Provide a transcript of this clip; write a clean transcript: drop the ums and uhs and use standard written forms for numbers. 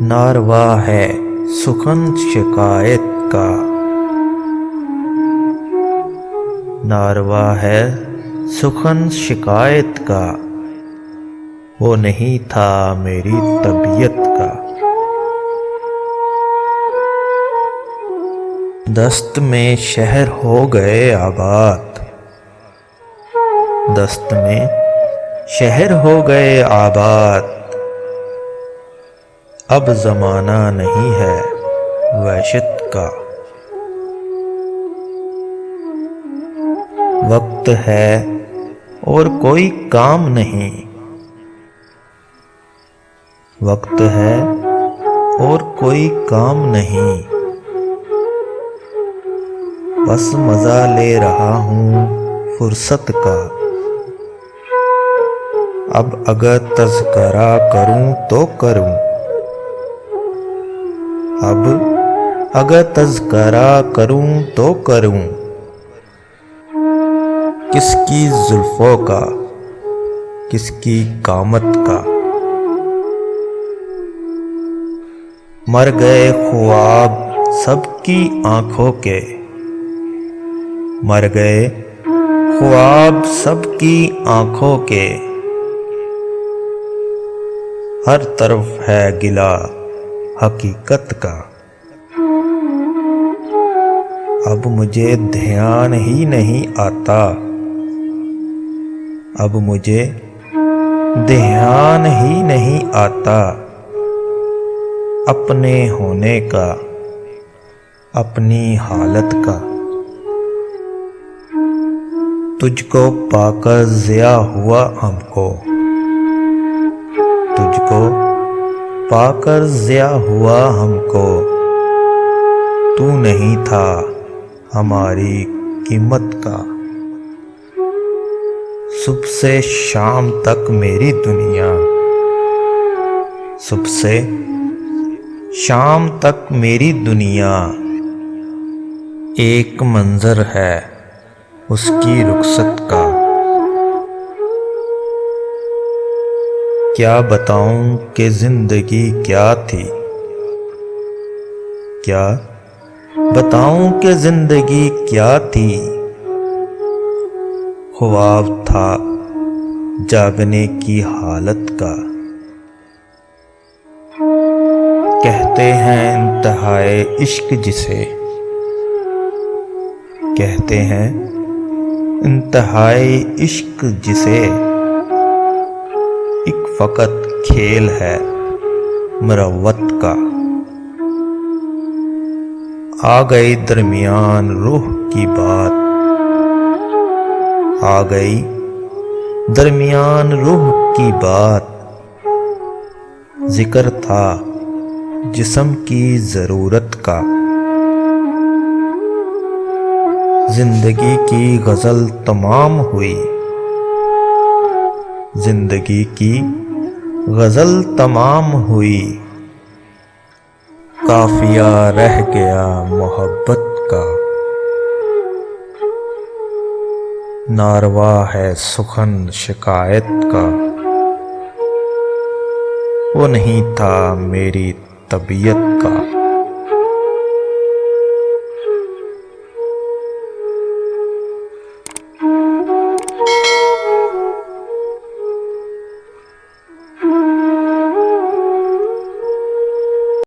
नारवा है सुखन शिकायत का। नारवा है सुखन शिकायत का, वो नहीं था मेरी तबीयत का। दस्त में शहर हो गए आबाद, दस्त में शहर हो गए आबाद। अब जमाना नहीं है वहशत का। वक्त है और कोई काम नहीं, वक्त है और कोई काम नहीं। बस मजा ले रहा हूँ फुर्सत का। अब अगर तज़किरा करूँ तो करूँ, अब अगर तज़किरा करूँ तो करूँ। किसकी जुल्फों का, किसकी कामत का। मर गए ख्वाब सबकी आंखों के, मर गए ख्वाब सबकी आंखों के। हर तरफ है गिला हकीकत का। अब मुझे ध्यान ही नहीं आता, अब मुझे ध्यान ही नहीं आता। अपने होने का, अपनी हालत का। तुझको पाकर ज़िया हुआ हमको, तुझको पाकर ज़िया हुआ हमको। तू नहीं था हमारी कीमत का। सुबह से शाम तक मेरी दुनिया, सुबह से शाम तक मेरी दुनिया। एक मंजर है उसकी रुखसत का। क्या बताऊं कि जिंदगी क्या थी, क्या बताऊं कि जिंदगी क्या थी। ख्वाब था जागने की हालत का। कहते हैं इंतहाए इश्क जिसे, कहते हैं इंतहाए इश्क जिसे। एक फकत खेल है मरवत का। आ गई दरमियान रूह की बात, आ गई दरमियान रूह की बात। जिक्र था जिस्म की जरूरत का। जिंदगी की गजल तमाम हुई, जिंदगी की गजल तमाम हुई। काफिया रह गया मोहब्बत का। नारवा है सुखन शिकायत का, वो नहीं था मेरी तबीयत का।